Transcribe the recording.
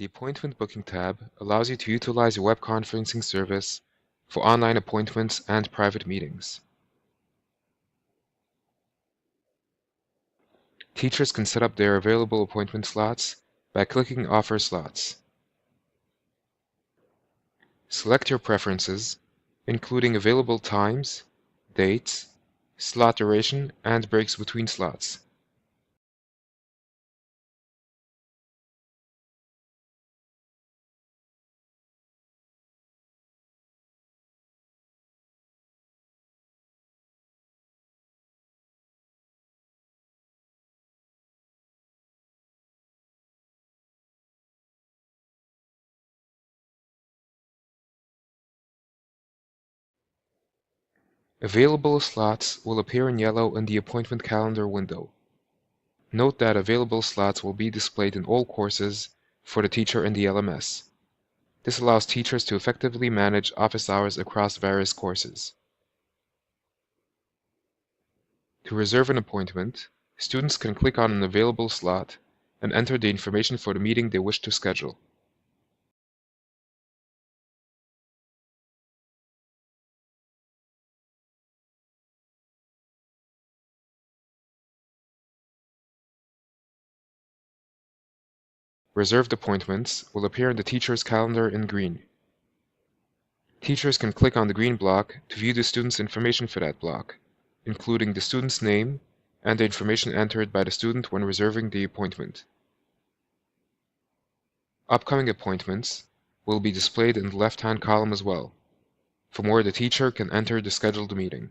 The Appointment Booking tab allows you to utilize your web conferencing service for online appointments and private meetings. Teachers can set up their available appointment slots by clicking Offer Slots. Select your preferences, including available times, dates, slot duration, and breaks between slots. Available slots will appear in yellow in the appointment calendar window. Note that available slots will be displayed in all courses for the teacher in the LMS. This allows teachers to effectively manage office hours across various courses. To reserve an appointment, students can click on an available slot and enter the information for the meeting they wish to schedule. Reserved appointments will appear in the teacher's calendar in green. Teachers can click on the green block to view the student's information for that block, including the student's name and the information entered by the student when reserving the appointment. Upcoming appointments will be displayed in the left-hand column as well, from where the teacher can enter the scheduled meeting.